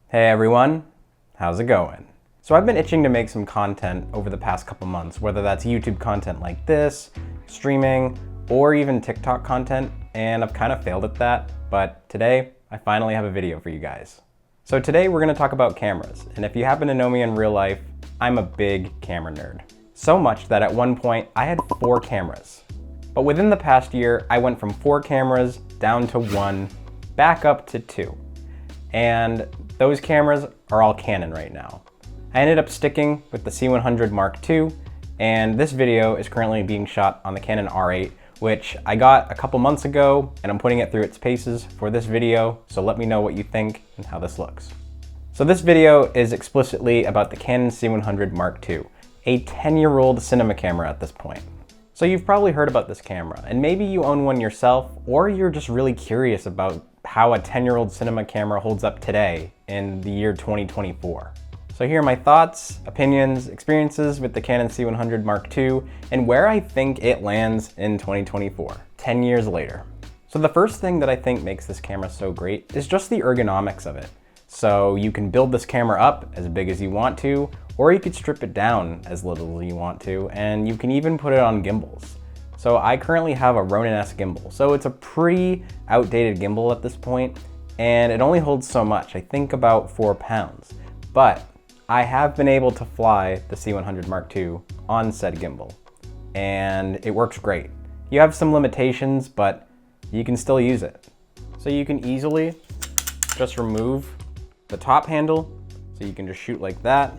Hey everyone, how's it going? So I've been itching to make some content over the past couple months, whether that's YouTube content like this, streaming, or even TikTok content, and I've kind of failed at that, but today I finally have a video for you guys. So today we're going to talk about cameras, and if you happen to know me in real life, I'm a big camera nerd. So much that at one point I had 4 cameras. But within the past year, I went from 4 cameras down to 1, back up to 2. And those cameras are all Canon right now. I ended up sticking with the C100 Mark II, and this video is currently being shot on the Canon R8, which I got a couple months ago, and I'm putting it through its paces for this video, so let me know what you think and how this looks. So this video is explicitly about the Canon C100 Mark II, a 10-year-old cinema camera at this point. So you've probably heard about this camera, and maybe you own one yourself, or you're just really curious about how a 10-year-old cinema camera holds up today in the year 2024. So here are my thoughts, opinions, experiences with the Canon C100 Mark II, and where I think it lands in 2024, 10 years later. So the first thing that I think makes this camera so great is just the ergonomics of it. So you can build this camera up as big as you want to, or you could strip it down as little as you want to, and you can even put it on gimbals. So I currently have a Ronin-S gimbal, so it's a pretty outdated gimbal at this point, and it only holds so much, I think about 4 pounds. But I have been able to fly the C100 Mark II on said gimbal, and it works great. You have some limitations, but you can still use it. So you can easily just remove the top handle, so you can just shoot like that.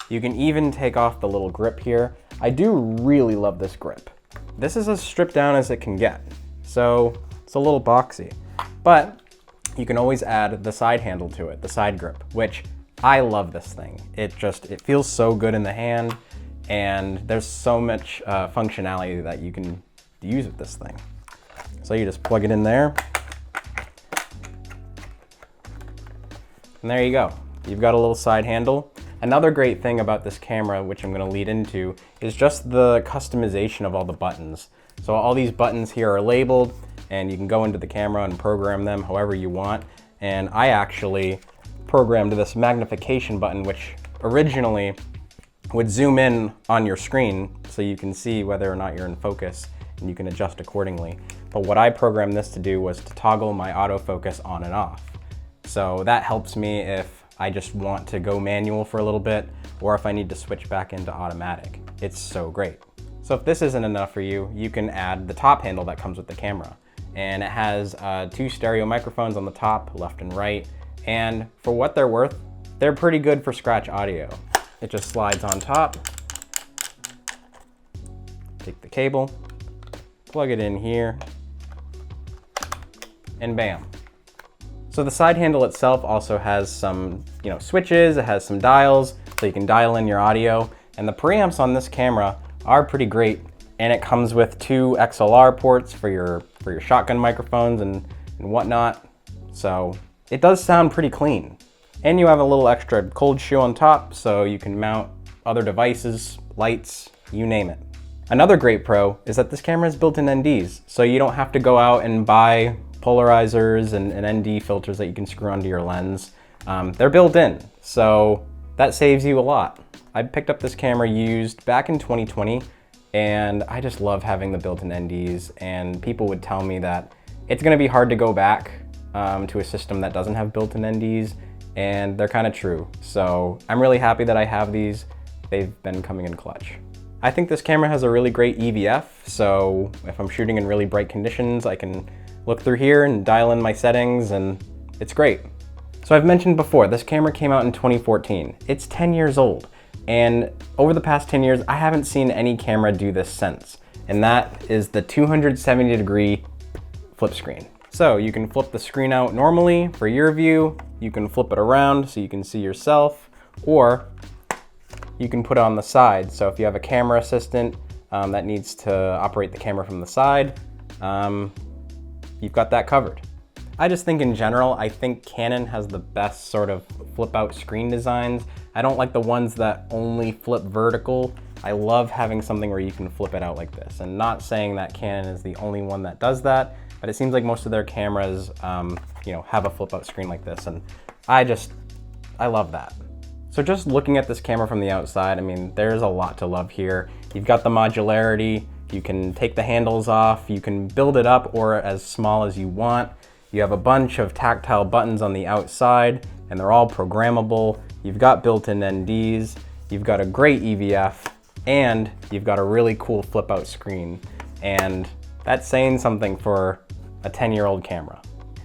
You can even take off the little grip here. I do really love this grip. This is as stripped down as it can get, so it's a little boxy. But you can always add the side handle to it, the side grip, which I love this thing. It feels so good in the hand, and there's so much functionality that you can use with this thing. So you just plug it in there, and there you go. You've got a little side handle. Another great thing about this camera, which I'm going to lead into, is just the customization of all the buttons. So all these buttons here are labeled, and you can go into the camera and program them however you want. And I actually programmed this magnification button, which originally would zoom in on your screen so you can see whether or not you're in focus, and you can adjust accordingly. But what I programmed this to do was to toggle my autofocus on and off. So that helps me if I just want to go manual for a little bit, or if I need to switch back into automatic. It's so great. So if this isn't enough for you, you can add the top handle that comes with the camera. And it has 2 stereo microphones on the top, left and right. And for what they're worth, they're pretty good for scratch audio. It just slides on top. Take the cable, plug it in here, and bam. So the side handle itself also has some, switches, it has some dials, so you can dial in your audio. And the preamps on this camera are pretty great. And it comes with 2 XLR ports for your shotgun microphones and whatnot. So it does sound pretty clean. And you have a little extra cold shoe on top, so you can mount other devices, lights, you name it. Another great pro is that this camera has built-in NDs, so you don't have to go out and buy polarizers and ND filters that you can screw onto your lens. They're built in, so that saves you a lot. I picked up this camera used back in 2020, and I just love having the built-in NDs, and people would tell me that it's gonna be hard to go back to a system that doesn't have built-in NDs, and they're kind of true. So I'm really happy that I have these. They've been coming in clutch. I think this camera has a really great EVF, so if I'm shooting in really bright conditions, I can look through here and dial in my settings, and it's great. So I've mentioned before, this camera came out in 2014. It's 10 years old, and over the past 10 years, I haven't seen any camera do this since, and that is the 270-degree flip screen. So you can flip the screen out normally for your view, you can flip it around so you can see yourself, or you can put it on the side. So if you have a camera assistant that needs to operate the camera from the side, you've got that covered. I just think in general, I think Canon has the best sort of flip out screen designs. I don't like the ones that only flip vertical. I love having something where you can flip it out like this, and not saying that Canon is the only one that does that, but it seems like most of their cameras have a flip out screen like this, and I I love that. So just looking at this camera from the outside, I mean, there's a lot to love here. You've got the modularity, you can take the handles off, you can build it up or as small as you want. You have a bunch of tactile buttons on the outside and they're all programmable. You've got built-in NDs, you've got a great EVF, and you've got a really cool flip out screen. And that's saying something for a 10-year-old camera.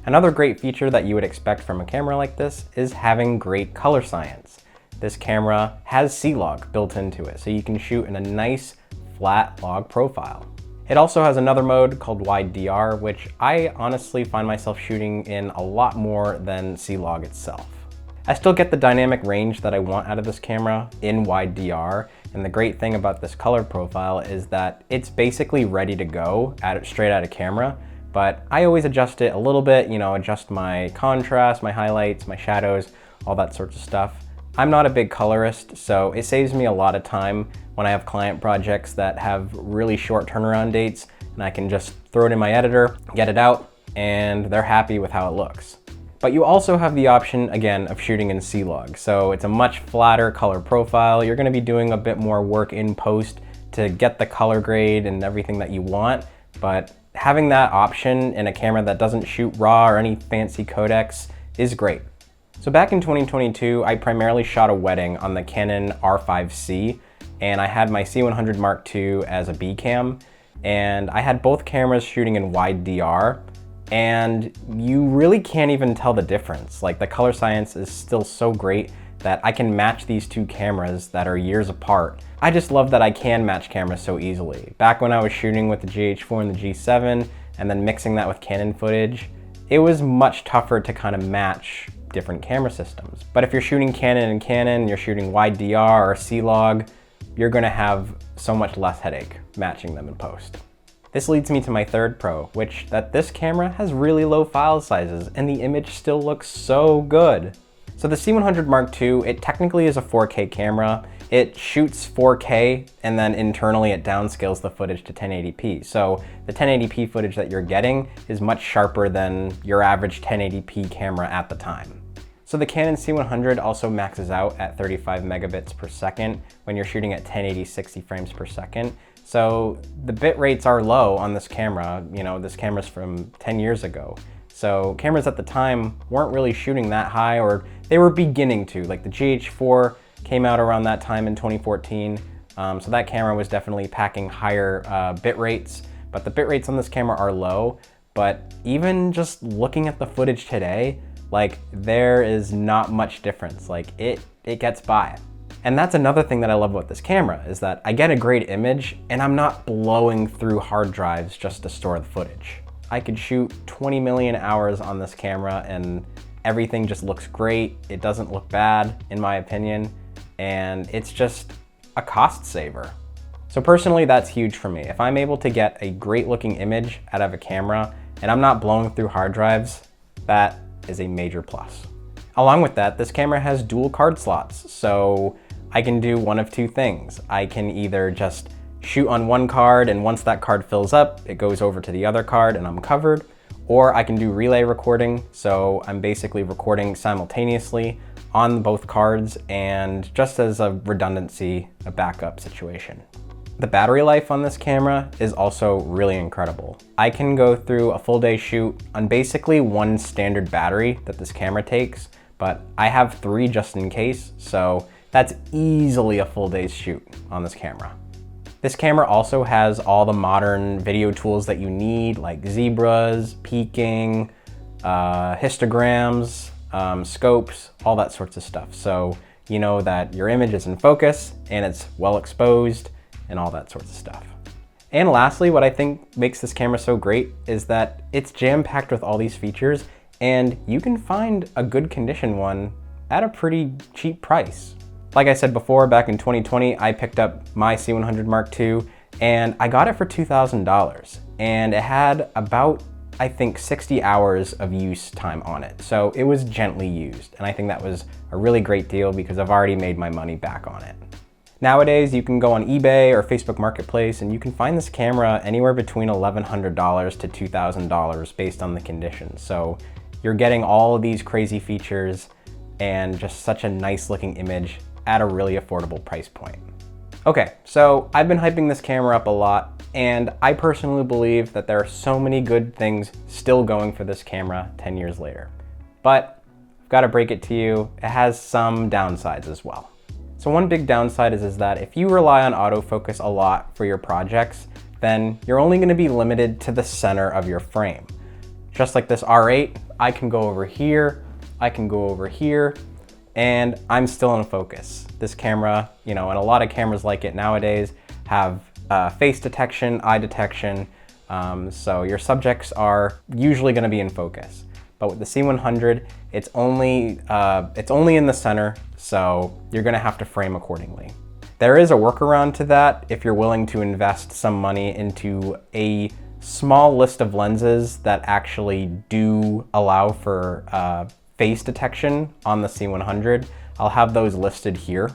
Another great feature that you would expect from a camera like this is having great color science. This camera has C-Log built into it, so you can shoot in a nice flat log profile. It also has another mode called Wide DR, which I honestly find myself shooting in a lot more than C-Log itself. I still get the dynamic range that I want out of this camera in Wide DR, and the great thing about this color profile is that it's basically ready to go straight out of camera, but I always adjust it a little bit, you know, adjust my contrast, my highlights, my shadows, all that sorts of stuff. I'm not a big colorist, so it saves me a lot of time when I have client projects that have really short turnaround dates, and I can just throw it in my editor, get it out, and they're happy with how it looks. But you also have the option, again, of shooting in C-Log. So it's a much flatter color profile. You're gonna be doing a bit more work in post to get the color grade and everything that you want, but having that option in a camera that doesn't shoot RAW or any fancy codecs is great. So back in 2022, I primarily shot a wedding on the Canon R5C, and I had my C100 Mark II as a B cam, and I had both cameras shooting in Wide DR, and you really can't even tell the difference. Like, the color science is still so great that I can match these two cameras that are years apart. I just love that I can match cameras so easily. Back when I was shooting with the GH4 and the G7, and then mixing that with Canon footage, it was much tougher to kind of match different camera systems. But if you're shooting Canon and Canon, you're shooting Wide DR or C-Log, you're gonna have so much less headache matching them in post. This leads me to my third pro, which that this camera has really low file sizes and the image still looks so good. So the C100 Mark II, it technically is a 4K camera. It shoots 4K and then internally it downscales the footage to 1080p. So the 1080p footage that you're getting is much sharper than your average 1080p camera at the time. So the Canon C100 also maxes out at 35 megabits per second when you're shooting at 1080 60 frames per second. So the bit rates are low on this camera. You know, this camera's from 10 years ago. So cameras at the time weren't really shooting that high, or they were beginning to. Like the GH4 came out around that time in 2014. So that camera was definitely packing higher bit rates, but the bit rates on this camera are low. But even just looking at the footage today, like, there is not much difference. Like, it gets by. And that's another thing that I love about this camera, is that I get a great image and I'm not blowing through hard drives just to store the footage. I could shoot 20 million hours on this camera and everything just looks great. It doesn't look bad, in my opinion, and it's just a cost saver. So personally, that's huge for me. If I'm able to get a great looking image out of a camera and I'm not blowing through hard drives, that is a major plus. Along with that, this camera has dual card slots, so I can do one of two things. I can either just shoot on one card, and once that card fills up, it goes over to the other card and I'm covered, or I can do relay recording, so I'm basically recording simultaneously on both cards, and just as a redundancy, a backup situation. The battery life on this camera is also really incredible. I can go through a full day shoot on basically one standard battery that this camera takes, but I have 3 just in case, so that's easily a full day's shoot on this camera. This camera also has all the modern video tools that you need, like zebras, peaking, histograms, scopes, all that sorts of stuff. So you know that your image is in focus and it's well exposed and all that sorts of stuff. And lastly, what I think makes this camera so great is that it's jam-packed with all these features, and you can find a good condition one at a pretty cheap price. Like I said before, back in 2020, I picked up my C100 Mark II and I got it for $2,000, and it had about, I think, 60 hours of use time on it. So it was gently used, and I think that was a really great deal because I've already made my money back on it. Nowadays, you can go on eBay or Facebook Marketplace and you can find this camera anywhere between $1,100 to $2,000 based on the condition. So you're getting all of these crazy features and just such a nice looking image at a really affordable price point. Okay, so I've been hyping this camera up a lot, and I personally believe that there are so many good things still going for this camera 10 years later. But I've got to break it to you, it has some downsides as well. So one big downside is that if you rely on autofocus a lot for your projects, then you're only going to be limited to the center of your frame. Just like this R8, I can go over here, I can go over here, and I'm still in focus. This camera, and a lot of cameras like it nowadays have face detection, eye detection, so your subjects are usually going to be in focus. But with the C100, it's only in the center, so you're going to have to frame accordingly. There is a workaround to that if you're willing to invest some money into a small list of lenses that actually do allow for face detection on the C100. I'll have those listed here.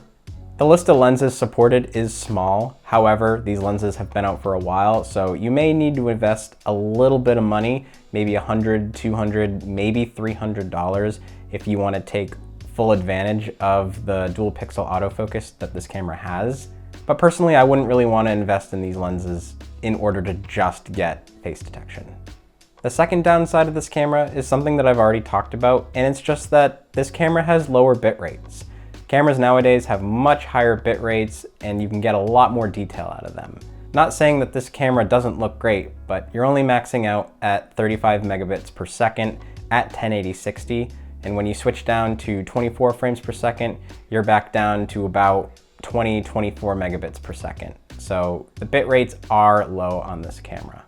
The list of lenses supported is small. However, these lenses have been out for a while, so you may need to invest a little bit of money, maybe $100, $200, maybe $300 if you want to take full advantage of the dual pixel autofocus that this camera has. But personally, I wouldn't really want to invest in these lenses in order to just get face detection. The second downside of this camera is something that I've already talked about, and it's just that this camera has lower bit rates. Cameras nowadays have much higher bit rates, and you can get a lot more detail out of them. Not saying that this camera doesn't look great, but you're only maxing out at 35 megabits per second at 1080-60, and when you switch down to 24 frames per second, you're back down to about 24 megabits per second. So the bit rates are low on this camera.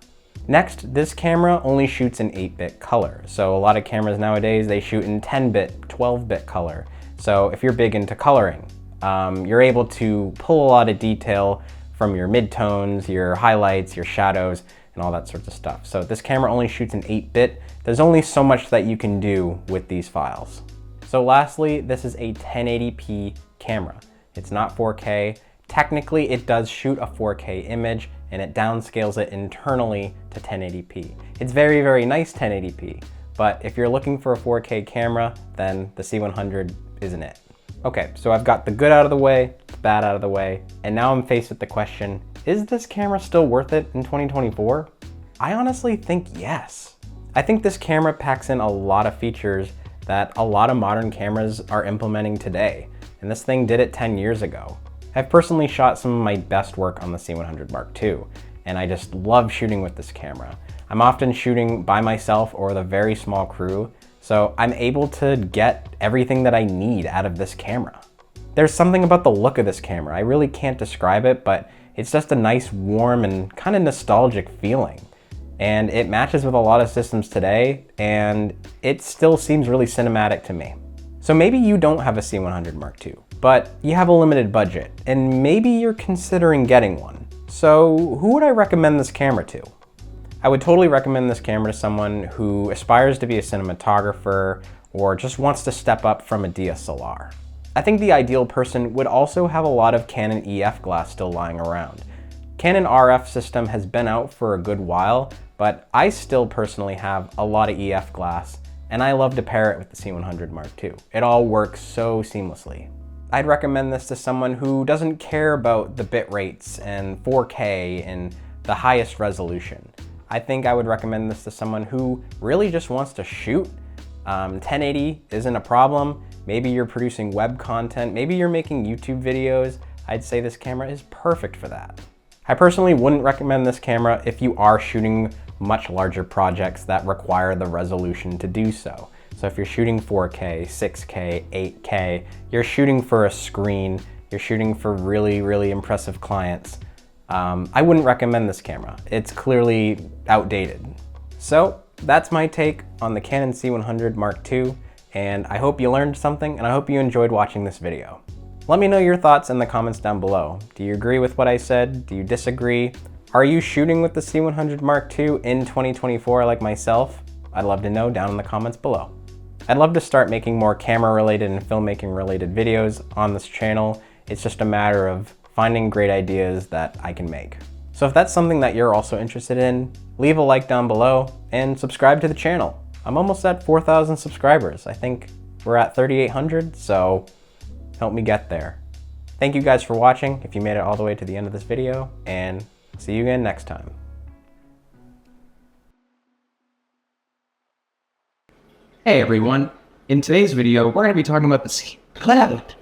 Next, this camera only shoots in 8-bit color. So a lot of cameras nowadays, they shoot in 10-bit, 12-bit color. So if you're big into coloring, you're able to pull a lot of detail from your midtones, your highlights, your shadows, and all that sorts of stuff. So this camera only shoots in 8-bit. There's only so much that you can do with these files. So lastly, this is a 1080p camera. It's not 4K. Technically, it does shoot a 4K image, and it downscales it internally to 1080p. It's very, very nice 1080p, but if you're looking for a 4K camera, then the C100 isn't it. Okay, so I've got the good out of the way, the bad out of the way, and now I'm faced with the question, is this camera still worth it in 2024? I honestly think yes. I think this camera packs in a lot of features that a lot of modern cameras are implementing today, and this thing did it 10 years ago. I've personally shot some of my best work on the C100 Mark II, and I just love shooting with this camera. I'm often shooting by myself or with a very small crew, so I'm able to get everything that I need out of this camera. There's something about the look of this camera. I really can't describe it, but it's just a nice, warm, and kind of nostalgic feeling. And it matches with a lot of systems today, and it still seems really cinematic to me. So maybe you don't have a C100 Mark II, but you have a limited budget, and maybe you're considering getting one. So who would I recommend this camera to? I would totally recommend this camera to someone who aspires to be a cinematographer or just wants to step up from a DSLR. I think the ideal person would also have a lot of Canon EF glass still lying around. Canon RF system has been out for a good while, but I still personally have a lot of EF glass, and I love to pair it with the C100 Mark II. It all works so seamlessly. I'd recommend this to someone who doesn't care about the bit rates and 4K and the highest resolution. I think I would recommend this to someone who really just wants to shoot. 1080 isn't a problem. Maybe you're producing web content, maybe you're making YouTube videos. I'd say this camera is perfect for that. I personally wouldn't recommend this camera if you are shooting much larger projects that require the resolution to do so. So if you're shooting 4K, 6K, 8K, you're shooting for a screen, you're shooting for really, really impressive clients, I wouldn't recommend this camera. It's clearly outdated. So that's my take on the Canon C100 Mark II, and I hope you learned something, and I hope you enjoyed watching this video. Let me know your thoughts in the comments down below. Do you agree with what I said? Do you disagree? Are you shooting with the C100 Mark II in 2024 like myself? I'd love to know down in the comments below. I'd love to start making more camera-related and filmmaking-related videos on this channel. It's just a matter of finding great ideas that I can make. So if that's something that you're also interested in, leave a like down below and subscribe to the channel. I'm almost at 4,000 subscribers. I think We're at 3,800, so help me get there. Thank you guys for watching, if you made it all the way to the end of this video, and see you again next time. Hey everyone, in today's video we're going to be talking about the cloud.